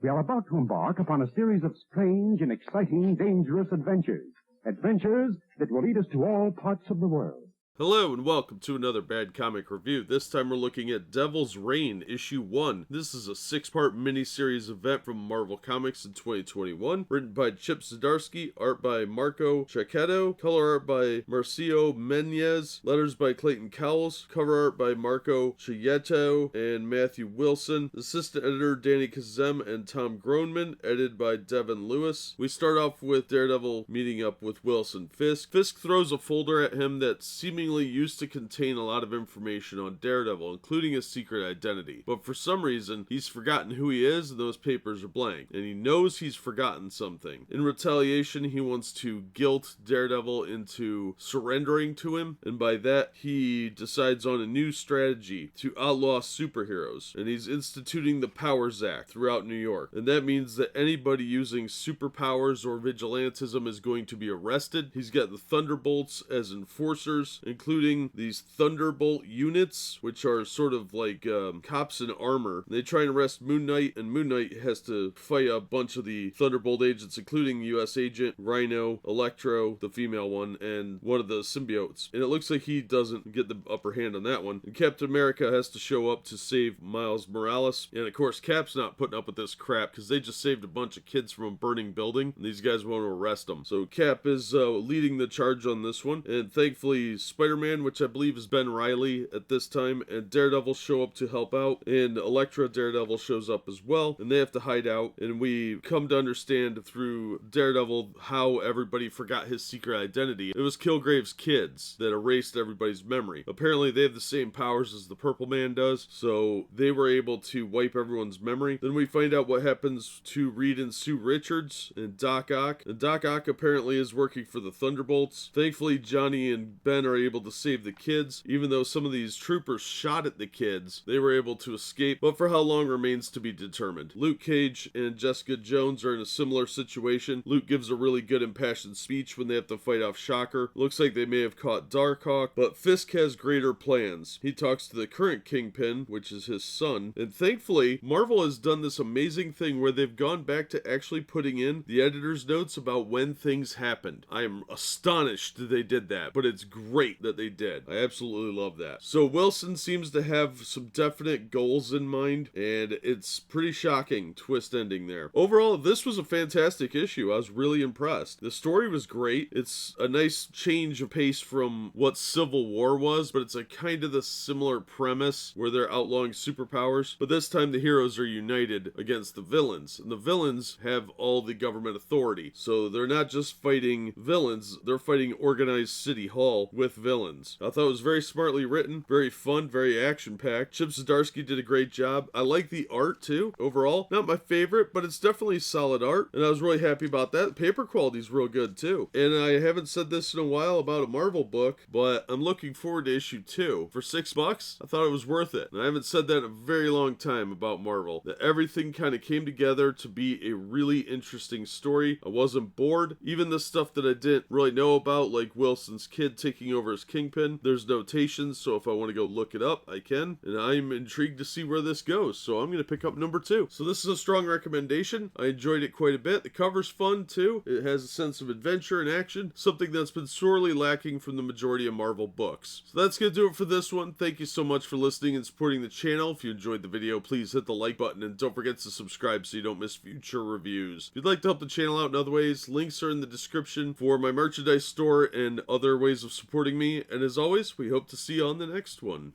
We are about to embark upon a series of strange and exciting, dangerous adventures. Adventures that will lead us to all parts of the world. Hello and welcome to another Bad Comic Review. This time we're looking at Devil's Reign, Issue 1. This is a 6-part miniseries event from Marvel Comics in 2021, written by Chip Zdarsky, art by Marco Checchetto, color art by Marcio Menez, letters by Clayton Cowles, cover art by Marco Checchetto and Matthew Wilson, assistant editor Danny Kazem and Tom Groneman, edited by Devin Lewis. We start off with Daredevil meeting up with Wilson Fisk. Fisk throws a folder at him that seemingly used to contain a lot of information on Daredevil, including his secret identity. But for some reason, he's forgotten who he is and those papers are blank. And he knows he's forgotten something. In retaliation, he wants to guilt Daredevil into surrendering to him. And by that, he decides on a new strategy to outlaw superheroes. And he's instituting the Powers Act throughout New York. And that means that anybody using superpowers or vigilantism is going to be arrested. He's got the Thunderbolts as enforcers, including these Thunderbolt units, which are sort of like cops in armor. They try and arrest Moon Knight, and Moon Knight has to fight a bunch of the Thunderbolt agents, including U.S. Agent, Rhino, Electro, the female one, and one of the symbiotes. And it looks like he doesn't get the upper hand on that one. And Captain America has to show up to save Miles Morales. And of course, Cap's not putting up with this crap because they just saved a bunch of kids from a burning building, and these guys want to arrest them. So Cap is leading the charge on this one, and thankfully Spider-Man, which I believe is Ben Reilly at this time, and Daredevil show up to help out, and Elektra Daredevil shows up as well, and they have to hide out, and we come to understand through Daredevil how everybody forgot his secret identity. It was Kilgrave's kids that erased everybody's memory. Apparently they have the same powers as the Purple Man does, so they were able to wipe everyone's memory. Then we find out what happens to Reed and Sue Richards and Doc Ock, and Doc Ock apparently is working for the Thunderbolts. Thankfully Johnny and Ben are able to save the kids. Even though some of these troopers shot at the kids, they were able to escape, but for how long remains to be determined. Luke Cage and Jessica Jones are in a similar situation. Luke gives a really good impassioned speech when they have to fight off Shocker. Looks like they may have caught Darkhawk, but Fisk has greater plans. He talks to the current Kingpin, which is his son, and thankfully Marvel has done this amazing thing where they've gone back to actually putting in the editor's notes about when things happened. I am astonished that they did that, but it's great that they did. I absolutely love that. So Wilson seems to have some definite goals in mind, and it's pretty shocking twist ending there. Overall, this was a fantastic issue. I was really impressed. The story was great. It's a nice change of pace from what Civil War was, but it's a kind of the similar premise where they're outlawing superpowers, but this time the heroes are united against the villains, and the villains have all the government authority. So they're not just fighting villains, they're fighting organized City Hall with villains. I thought it was very smartly written, very fun, very action-packed. Chip Zdarsky did a great job. I like the art too, overall. Not my favorite, but it's definitely solid art, and I was really happy about that. The paper quality is real good too. And I haven't said this in a while about a Marvel book, but I'm looking forward to issue 2. For $6, I thought it was worth it. And I haven't said that in a very long time about Marvel. That everything kind of came together to be a really interesting story. I wasn't bored. Even the stuff that I didn't really know about, like Wilson's kid taking over as Kingpin, there's notations, so if I want to go look it up, I can. And I'm intrigued to see where this goes, so I'm going to pick up number 2. So this is a strong recommendation. I enjoyed it quite a bit. The cover's fun too. It has a sense of adventure and action, something that's been sorely lacking from the majority of Marvel books. So that's going to do it for this one. Thank you so much for listening and supporting the channel. If you enjoyed the video, please hit the like button and don't forget to subscribe so you don't miss future reviews. If you'd like to help the channel out in other ways, links are in the description for my merchandise store and other ways of supporting me. And as always, we hope to see you on the next one.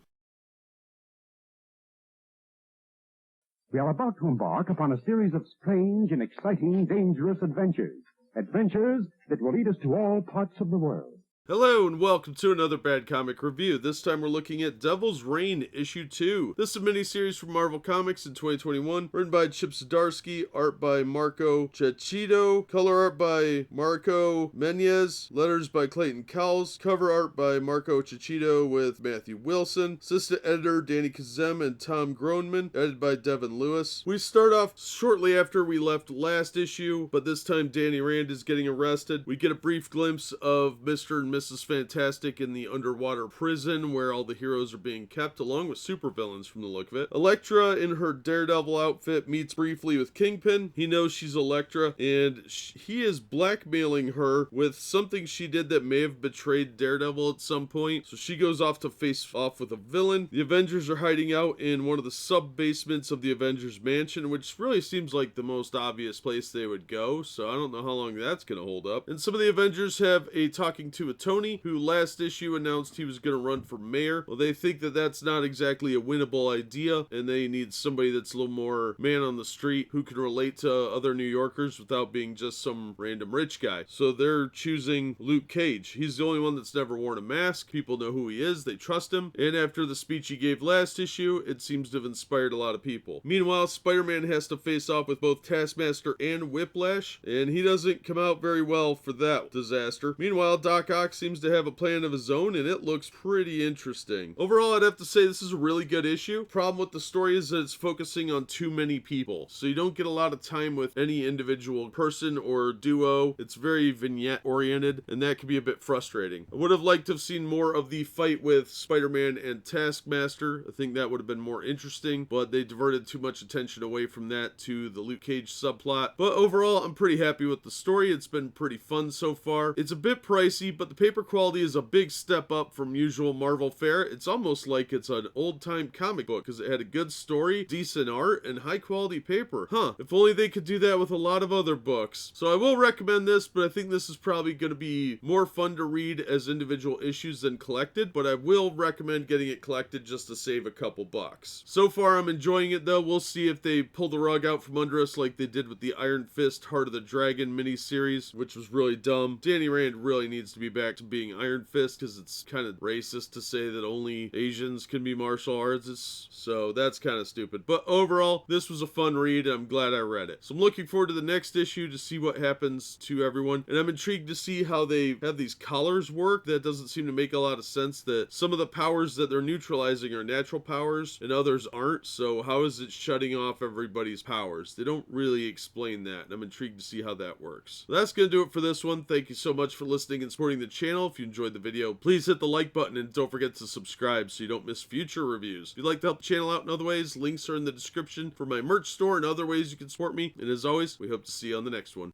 We are about to embark upon a series of strange and exciting, dangerous adventures. Adventures that will lead us to all parts of the world. Hello and welcome to another Bad Comic Review. This time we're looking at Devil's Reign, Issue 2. This is a miniseries from Marvel Comics in 2021, written by Chip Zdarsky, art by Marco Checchetto, color art by Marco Menez, letters by Clayton Cowles, cover art by Marco Checchetto with Matthew Wilson, assistant editor Danny Kazem and Tom Groneman, edited by Devin Lewis. We start off shortly after we left last issue, but this time Danny Rand is getting arrested. We get a brief glimpse of Mr. and Mrs. Fantastic in the underwater prison where all the heroes are being kept, along with supervillains from the look of it. Elektra in her Daredevil outfit meets briefly with Kingpin. He knows she's Elektra, and he is blackmailing her with something she did that may have betrayed Daredevil at some point. So she goes off to face off with a villain. The Avengers are hiding out in one of the sub-basements of the Avengers mansion, which really seems like the most obvious place they would go, so I don't know how long that's going to hold up. And some of the Avengers have a talking to with Tony, who last issue announced he was going to run for mayor. Well, they think that that's not exactly a winnable idea, and they need somebody that's a little more man on the street who can relate to other New Yorkers without being just some random rich guy. So they're choosing Luke Cage. He's the only one that's never worn a mask. People know who he is. They trust him. And after the speech he gave last issue, it seems to have inspired a lot of people. Meanwhile, Spider-Man has to face off with both Taskmaster and Whiplash, and he doesn't come out very well for that disaster. Meanwhile, Doc Ock seems to have a plan of his own, and it looks pretty interesting. Overall, I'd have to say this is a really good issue. Problem with the story is that it's focusing on too many people, so you don't get a lot of time with any individual person or duo. It's very vignette oriented, and that can be a bit frustrating. I would have liked to have seen more of the fight with Spider-Man and Taskmaster. I think that would have been more interesting, but they diverted too much attention away from that to the Luke Cage subplot. But overall, I'm pretty happy with the story. It's been pretty fun so far. It's a bit pricey, but the paper quality is a big step up from usual Marvel fare. It's almost like it's an old-time comic book because it had a good story, decent art, and high-quality paper. If only they could do that with a lot of other books. So I will recommend this, but I think this is probably going to be more fun to read as individual issues than collected, but I will recommend getting it collected just to save a couple bucks. So far, I'm enjoying it though. We'll see if they pull the rug out from under us like they did with the Iron Fist Heart of the Dragon miniseries, which was really dumb. Danny Rand really needs to be back to being Iron Fist because it's kind of racist to say that only Asians can be martial artists, so that's kind of stupid. But overall, this was a fun read, and I'm glad I read it. So I'm looking forward to the next issue to see what happens to everyone, and I'm intrigued to see how they have these collars work. That doesn't seem to make a lot of sense, that some of the powers that they're neutralizing are natural powers and others aren't, so how is it shutting off everybody's powers? They don't really explain that, and I'm intrigued to see how that works. So that's gonna do it for this one. Thank you so much for listening and supporting the channel. If you enjoyed the video, please hit the like button and don't forget to subscribe so you don't miss future reviews. If you'd like to help the channel out in other ways, links are in the description for my merch store and other ways you can support me. And as always, we hope to see you on the next one.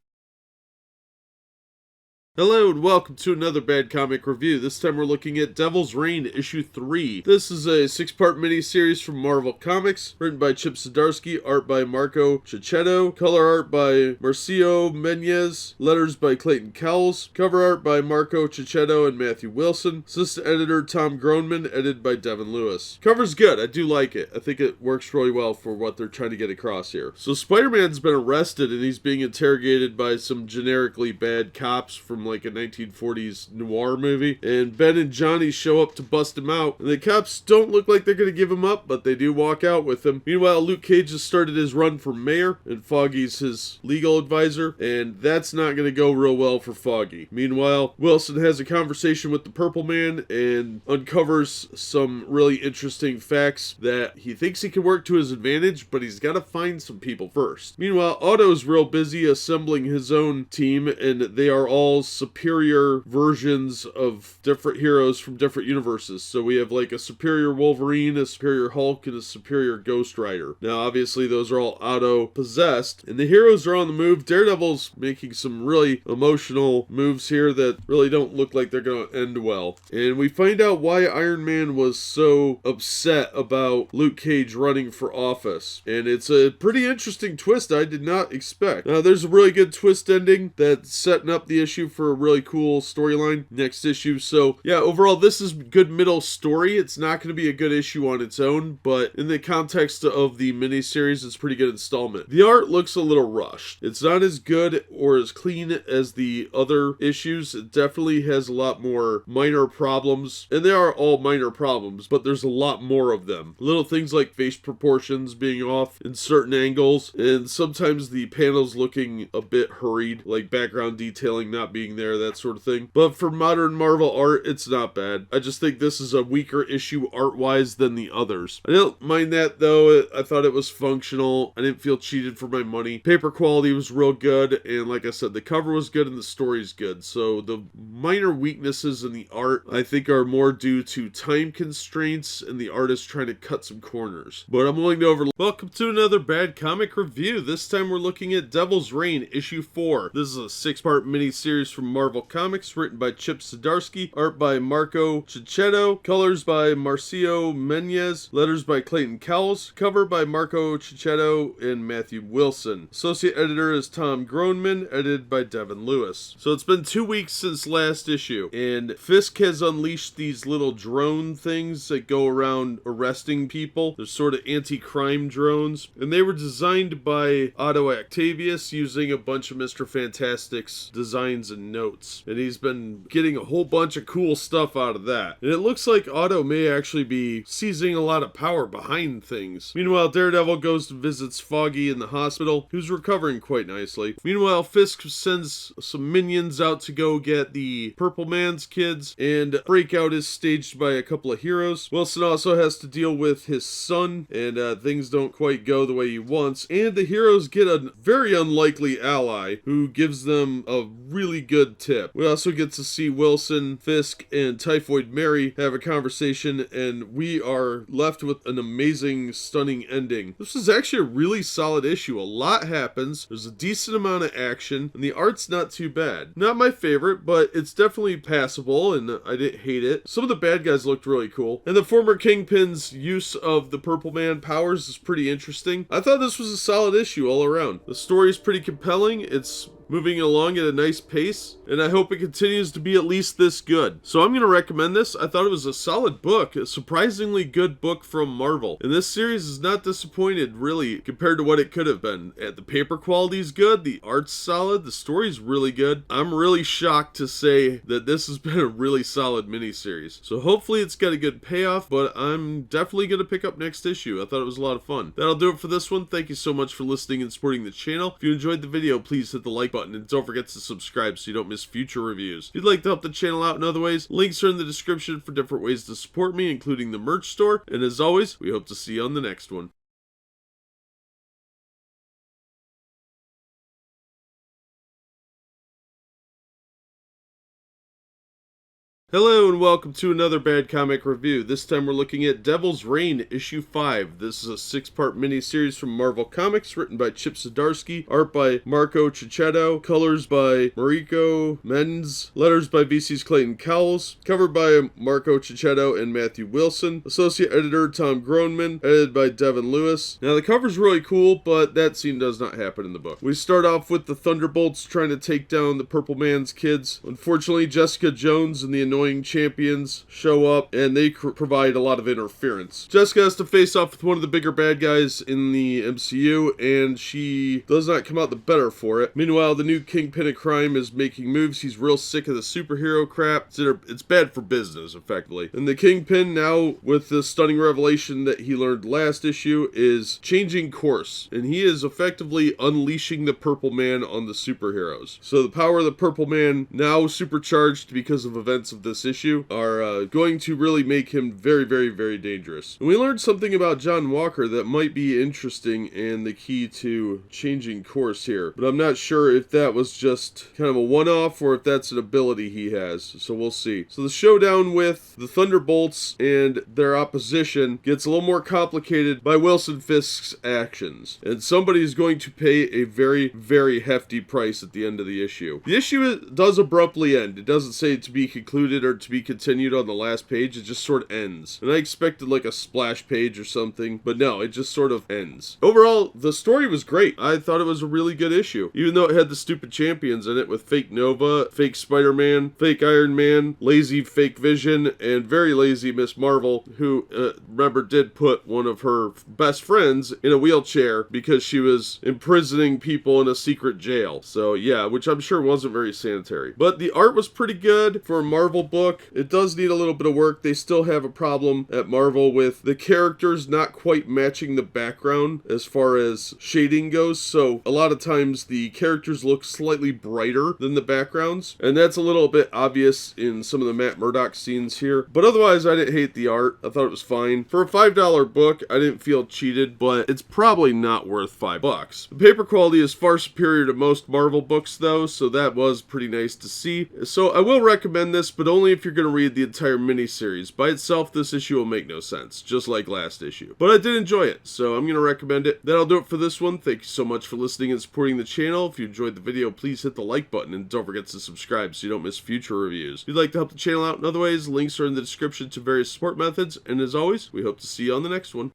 Hello and welcome to another Bad Comic Review. This time we're looking at Devil's Reign issue 3. This is a 6-part miniseries from Marvel Comics, written by Chip Zdarsky, art by Marco Checchetto, color art by Marcio Menyes, letters by Clayton Cowles, cover art by Marco Checchetto and Matthew Wilson, assistant editor Tom Groneman, edited by Devin Lewis. Cover's good, I do like it. I think it works really well for what they're trying to get across here. So Spider-Man's been arrested and he's being interrogated by some generically bad cops from like a 1940s noir movie, and Ben and Johnny show up to bust him out, and the cops don't look like they're gonna give him up, but they do walk out with him. Meanwhile, Luke Cage has started his run for mayor, and Foggy's his legal advisor, and that's not gonna go real well for Foggy. Meanwhile, Wilson has a conversation with the Purple Man and uncovers some really interesting facts that he thinks he can work to his advantage, but he's gotta find some people first. Meanwhile, Otto's real busy assembling his own team, and they are all superior versions of different heroes from different universes. So we have like a superior Wolverine, a superior Hulk, and a superior Ghost Rider. Now obviously those are all Otto possessed, and the heroes are on the move. Daredevil's making some really emotional moves here that really don't look like they're going to end well. And we find out why Iron Man was so upset about Luke Cage running for office. And it's a pretty interesting twist I did not expect. Now there's a really good twist ending that's setting up the issue for a really cool storyline next issue. So yeah, overall this is good middle story. It's not going to be a good issue on its own, but in the context of the miniseries, it's a pretty good installment. The art looks a little rushed. It's not as good or as clean as the other issues. It definitely has a lot more minor problems, and they are all minor problems, but there's a lot more of them. Little things like face proportions being off in certain angles, and sometimes the panels looking a bit hurried, like background detailing not being being there, that sort of thing. But for modern Marvel art, it's not bad. I just think this is a weaker issue art-wise than the others. I don't mind that, though. I thought it was functional. I didn't feel cheated for my money. Paper quality was real good, and like I said, the cover was good and the story's good. So the minor weaknesses in the art, I think, are more due to time constraints and the artist trying to cut some corners. But I'm willing to overlook. Welcome to another Bad Comic Review. This time we're looking at Devil's Reign, issue 4. This is a 6-part miniseries from Marvel Comics, written by Chip Zdarsky, art by Marco Checchetto, colors by Marcio Menez, letters by Clayton Cowles, cover by Marco Checchetto and Matthew Wilson. Associate editor is Tom Groneman, edited by Devin Lewis. So it's been 2 weeks since last issue, and Fisk has unleashed these little drone things that go around arresting people. They're sort of anti-crime drones, and they were designed by Otto Octavius using a bunch of Mr. Fantastic's designs and notes. And he's been getting a whole bunch of cool stuff out of that. And it looks like Otto may actually be seizing a lot of power behind things. Meanwhile, Daredevil goes to visit Foggy in the hospital, who's recovering quite nicely. Meanwhile, Fisk sends some minions out to go get the Purple Man's kids, and Breakout is staged by a couple of heroes. Wilson also has to deal with his son, and things don't quite go the way he wants. And the heroes get a very unlikely ally who gives them a really good tip. We also get to see Wilson, Fisk, and Typhoid Mary have a conversation, and we are left with an amazing, stunning ending. This is actually a really solid issue. A lot happens, there's a decent amount of action, and the art's not too bad. Not my favorite, but it's definitely passable, and I didn't hate it. Some of the bad guys looked really cool, and the former Kingpin's use of the Purple Man powers is pretty interesting. I thought this was a solid issue all around. The story is pretty compelling, it's moving along at a nice pace, and I hope it continues to be at least this good. So I'm going to recommend this. I thought it was a solid book, a surprisingly good book from Marvel. And this series is not disappointed, really, compared to what it could have been. The paper quality is good, the art's solid, the story's really good. I'm really shocked to say that this has been a really solid miniseries. So hopefully it's got a good payoff, but I'm definitely going to pick up next issue. I thought it was a lot of fun. That'll do it for this one. Thank you so much for listening and supporting the channel. If you enjoyed the video, please hit the like button, and don't forget to subscribe so you don't miss future reviews. If you'd like to help the channel out in other ways, links are in the description for different ways to support me, including the merch store. And as always, we hope to see you on the next one. Hello and welcome to another Bad Comic Review. This time we're looking at Devil's Reign, issue 5. This is a 6-part miniseries from Marvel Comics, written by Chip Zdarsky, art by Marco Checchetto, colors by Mariko Menz, letters by VC's Clayton Cowles, covered by Marco Checchetto and Matthew Wilson, associate editor Tom Groneman, edited by Devin Lewis. Now the cover's really cool, but that scene does not happen in the book. We start off with the Thunderbolts trying to take down the Purple Man's kids. Unfortunately, Jessica Jones and the annoying champions show up, and they provide a lot of interference. Jessica has to face off with one of the bigger bad guys in the MCU, and she does not come out the better for it. Meanwhile, the new Kingpin of crime is making moves. He's real sick of the superhero crap. It's bad for business, effectively. And the Kingpin, now with the stunning revelation that he learned last issue, is changing course, and he is effectively unleashing the Purple Man on the superheroes. So the power of the Purple Man, now supercharged because of events of this issue, are going to really make him very, very, very dangerous. And we learned something about John Walker that might be interesting and the key to changing course here, but I'm not sure if that was just kind of a one-off or if that's an ability he has, so we'll see. So the showdown with the Thunderbolts and their opposition gets a little more complicated by Wilson Fisk's actions, and somebody's going to pay a very, very hefty price at the end of the issue. The issue does abruptly end. It doesn't say to be concluded or to be continued on the last page. It just sort of ends. And I expected like a splash page or something, but no, it just sort of ends. Overall, the story was great. I thought it was a really good issue, even though it had the stupid champions in it with fake Nova, fake Spider-Man, fake Iron Man, lazy fake Vision, and very lazy Miss Marvel, who, remember, did put one of her best friends in a wheelchair because she was imprisoning people in a secret jail. So yeah, which I'm sure wasn't very sanitary. But the art was pretty good for a Marvel book. It does need a little bit of work. They still have a problem at Marvel with the characters not quite matching the background as far as shading goes, so a lot of times the characters look slightly brighter than the backgrounds, and that's a little bit obvious in some of the Matt Murdock scenes here. But otherwise, I didn't hate the art. I thought it was fine. For a $5 book, I didn't feel cheated, but it's probably not worth $5. The paper quality is far superior to most Marvel books, though, so that was pretty nice to see. So I will recommend this, but only if you're going to read the entire miniseries. By itself, this issue will make no sense, just like last issue. But I did enjoy it, so I'm going to recommend it. That'll do it for this one. Thank you so much for listening and supporting the channel. If you enjoyed the video, please hit the like button, and don't forget to subscribe so you don't miss future reviews. If you'd like to help the channel out in other ways, links are in the description to various support methods, and as always, we hope to see you on the next one.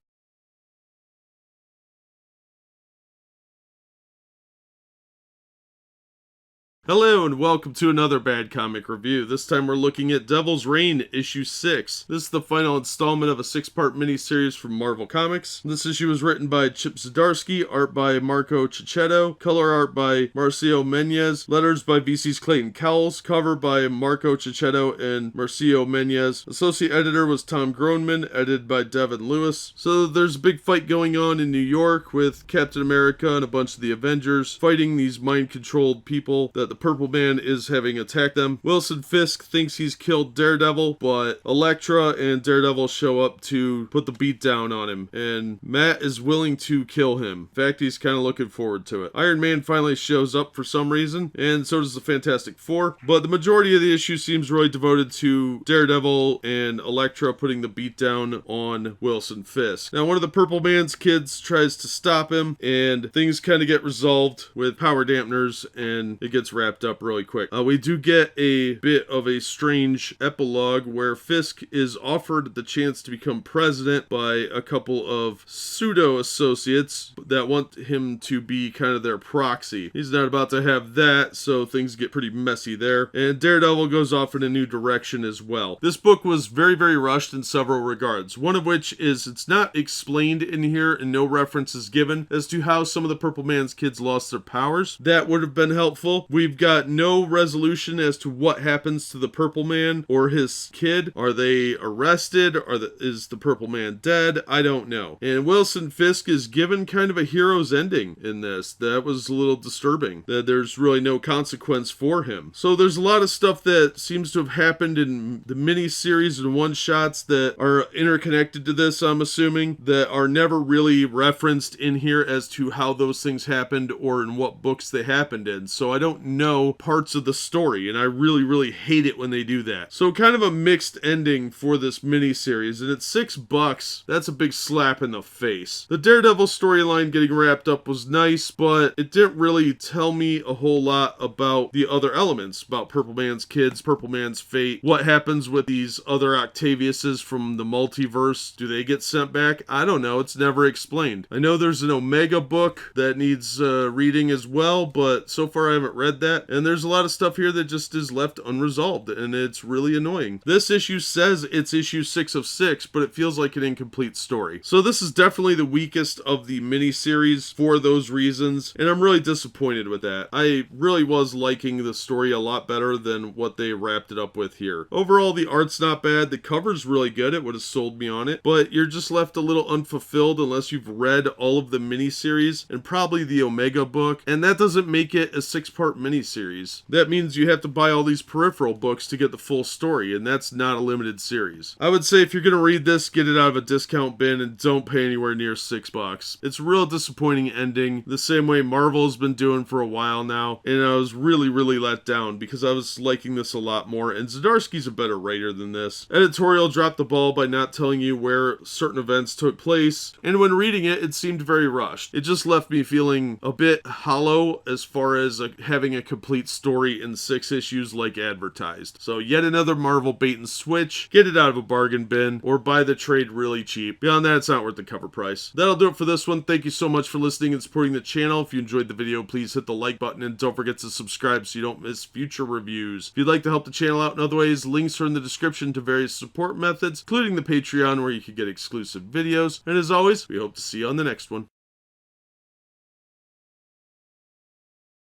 Hello and welcome to another Bad Comic Review. This time we're looking at Devil's Reign issue 6. This is the final installment of a 6-part miniseries from Marvel Comics. This issue was written by Chip Zdarsky, art by Marco Checchetto, color art by Marcio Menyes, letters by VC's Clayton Cowles, cover by Marco Checchetto and Marcio Menyes. Associate editor was Tom Groneman, edited by Devin Lewis. So there's a big fight going on in New York with Captain America and a bunch of the Avengers fighting these mind-controlled people that the Purple Man is having attacked them. Wilson Fisk thinks he's killed Daredevil, but Elektra and Daredevil show up to put the beat down on him, and Matt is willing to kill him. In fact, he's kind of looking forward to it. Iron Man finally shows up for some reason, and so does the Fantastic Four, but the majority of the issue seems really devoted to Daredevil and Elektra putting the beat down on Wilson Fisk. Now, one of the Purple Man's kids tries to stop him, and things kind of get resolved with power dampeners, and it gets wrapped up really quick. We do get a bit of a strange epilogue where Fisk is offered the chance to become president by a couple of pseudo associates that want him to be kind of their proxy. He's not about to have that, so things get pretty messy there. And Daredevil goes off in a new direction as well. This book was very, very rushed in several regards. One of which is it's not explained in here and no reference is given as to how some of the Purple Man's kids lost their powers. That would have been helpful. We've got no resolution as to what happens to the Purple Man or his kid. Are they arrested? Is the Purple Man dead? I don't know. And Wilson Fisk is given kind of a hero's ending in this. That was a little disturbing, that there's really no consequence for him. So there's a lot of stuff that seems to have happened in the mini-series and one-shots that are interconnected to this, I'm assuming, that are never really referenced in here as to how those things happened or in what books they happened in. So I don't know parts of the story, and I really, really hate it when they do that. So kind of a mixed ending for this miniseries, and it's $6. That's a big slap in the face. The Daredevil storyline getting wrapped up was nice, but it didn't really tell me a whole lot about the other elements, about Purple Man's kids, Purple Man's fate, what happens with these other Octaviuses from the multiverse. Do they get sent back? I don't know. It's never explained. I know there's an Omega book that needs reading as well, but so far I haven't read that, and there's a lot of stuff here that just is left unresolved, and it's really annoying. This issue says it's issue 6 of 6, but it feels like an incomplete story. So this is definitely the weakest of the miniseries for those reasons, and I'm really disappointed with that. I really was liking the story a lot better than what they wrapped it up with here. Overall, the art's not bad. The cover's really good. It would have sold me on it, but you're just left a little unfulfilled unless you've read all of the miniseries and probably the Omega book, and that doesn't make it a 6-part miniseries. That means you have to buy all these peripheral books to get the full story, and that's not a limited series. I would say if you're going to read this, get it out of a discount bin and don't pay anywhere near $6. It's a real disappointing ending, the same way Marvel's been doing for a while now, and I was really, really let down because I was liking this a lot more, and Zdarsky's a better writer than this. Editorial dropped the ball by not telling you where certain events took place, and when reading it, it seemed very rushed. It just left me feeling a bit hollow as far as having a complete story in 6 issues like advertised. So yet another Marvel bait and switch. Get it out of a bargain bin or buy the trade really cheap. Beyond that, it's not worth the cover price. That'll do it for this one. Thank you so much for listening and supporting the channel. If you enjoyed the video, please hit the like button and don't forget to subscribe so you don't miss future reviews. If you'd like to help the channel out in other ways, links are in the description to various support methods, including the Patreon where you can get exclusive videos. And as always, we hope to see you on the next one.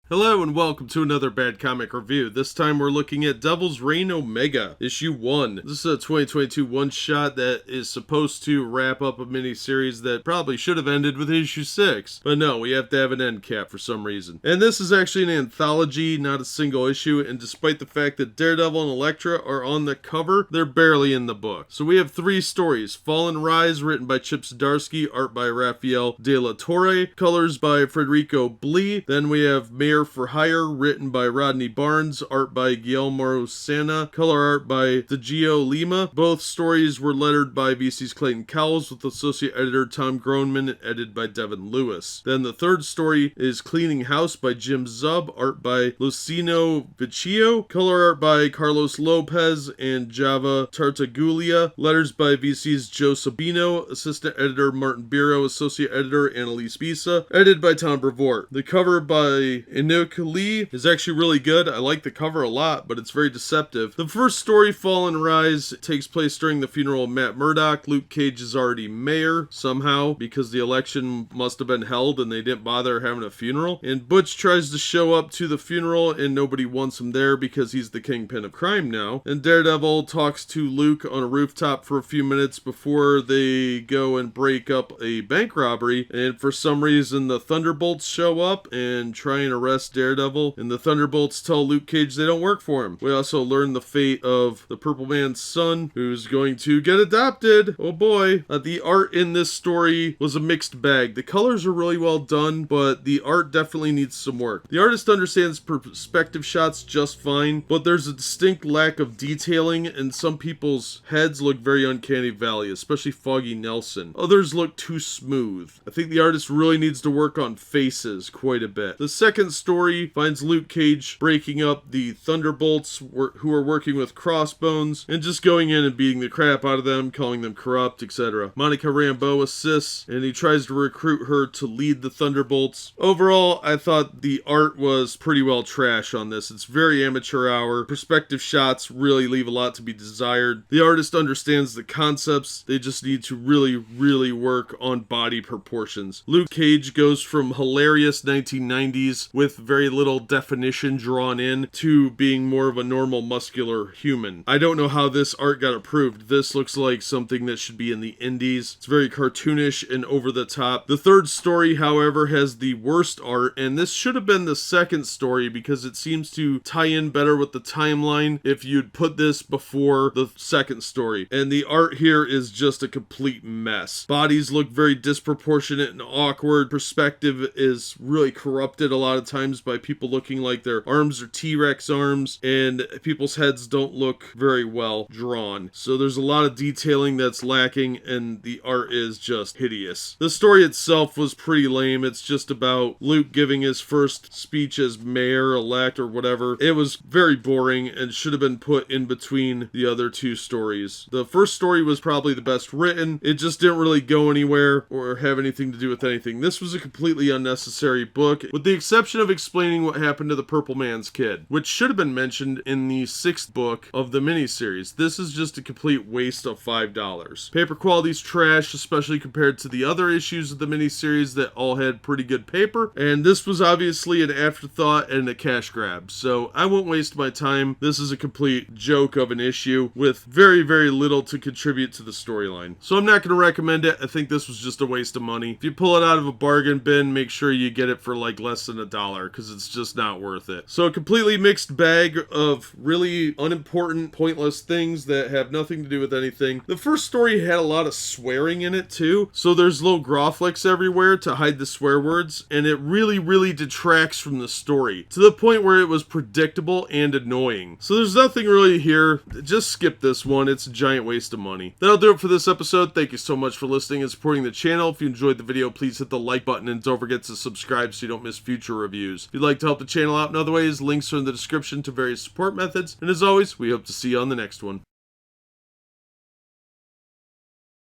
Hello and welcome to another Bad Comic Review. This time we're looking at Devil's Reign Omega, issue 1. This is a 2022 one-shot that is supposed to wrap up a miniseries that probably should have ended with issue 6. But no, we have to have an end cap for some reason. And this is actually an anthology, not a single issue, and despite the fact that Daredevil and Elektra are on the cover, they're barely in the book. So we have 3 stories. Fall and Rise, written by Chip Zdarsky, art by Rafael De La Torre, colors by Federico Blee. Then we have Mayor for Hire, written by Rodney Barnes, art by Guillermo Sana, color art by Degio Lima. Both stories were lettered by VC's Clayton Cowles, with associate editor Tom Groneman and edited by Devin Lewis. Then the third story is Cleaning House by Jim Zub, art by Lucino Vecchio, color art by Carlos Lopez and Java Tartaglia, letters by VC's Joe Sabino, assistant editor Martin Biro, associate editor Annalise Bisa, edited by Tom Brevoort. The cover by Inuk Lee is actually really good. I like the cover a lot, but it's very deceptive. The first story, Fall and Rise, takes place during the funeral of Matt Murdock. Luke Cage is already mayor, somehow, because the election must have been held and they didn't bother having a funeral. And Butch tries to show up to the funeral and nobody wants him there because he's the kingpin of crime now. And Daredevil talks to Luke on a rooftop for a few minutes before they go and break up a bank robbery. And for some reason, the Thunderbolts show up and try and arrest Daredevil, and the Thunderbolts tell Luke Cage they don't work for him. We also learn the fate of the Purple Man's son, who's going to get adopted. Oh boy. The art in this story was a mixed bag. The colors are really well done, but the art definitely needs some work. The artist understands perspective shots just fine, but there's a distinct lack of detailing, and some people's heads look very uncanny valley, especially Foggy Nelson. Others look too smooth. I think the artist really needs to work on faces quite a bit. The second story finds Luke Cage breaking up the Thunderbolts, who are working with Crossbones, and just going in and beating the crap out of them, calling them corrupt, etc. Monica Rambeau assists, and he tries to recruit her to lead the Thunderbolts. Overall, I thought the art was pretty well trash on this. It's very amateur hour. Perspective shots really leave a lot to be desired. The artist understands the concepts. They just need to really work on body proportions. Luke Cage goes from hilarious 1990s with very little definition drawn in to being more of a normal muscular human. I don't know how this art got approved. This looks like something that should be in the indies. It's very cartoonish and over the top. The third story, however, has the worst art, and this should have been the second story because it seems to tie in better with the timeline if you'd put this before the second story. And the art here is just a complete mess. Bodies look very disproportionate and awkward. Perspective is really corrupted a lot of times by people looking like their arms are T-Rex arms, and people's heads don't look very well drawn. So there's a lot of detailing that's lacking, and the art is just hideous. The story itself was pretty lame. It's just about Luke giving his first speech as mayor-elect or whatever. It was very boring and should have been put in between the other 2 stories. The first story was probably the best written. It just didn't really go anywhere or have anything to do with anything. This was a completely unnecessary book, with the exception of explaining what happened to the Purple Man's kid, which should have been mentioned in the 6th book of the miniseries. This is just a complete waste of $5. Paper quality's trash, especially compared to the other issues of the miniseries that all had pretty good paper, and this was obviously an afterthought and a cash grab, so I won't waste my time. This is a complete joke of an issue with very little to contribute to the storyline. So I'm not going to recommend it. I think this was just a waste of money. If you pull it out of a bargain bin, make sure you get it for like less than $1, because it's just not worth it. So a completely mixed bag of really unimportant, pointless things that have nothing to do with anything. The first story had a lot of swearing in it too, so there's little graphics everywhere to hide the swear words, and it really detracts from the story to the point where it was predictable and annoying. So there's nothing really here. Just skip this one. It's a giant waste of money. That'll do it for this episode. Thank you so much for listening and supporting the channel. If you enjoyed the video, please hit the like button and don't forget to subscribe so you don't miss future reviews. If you'd like to help the channel out in other ways, links are in the description to various support methods. And as always, we hope to see you on the next one.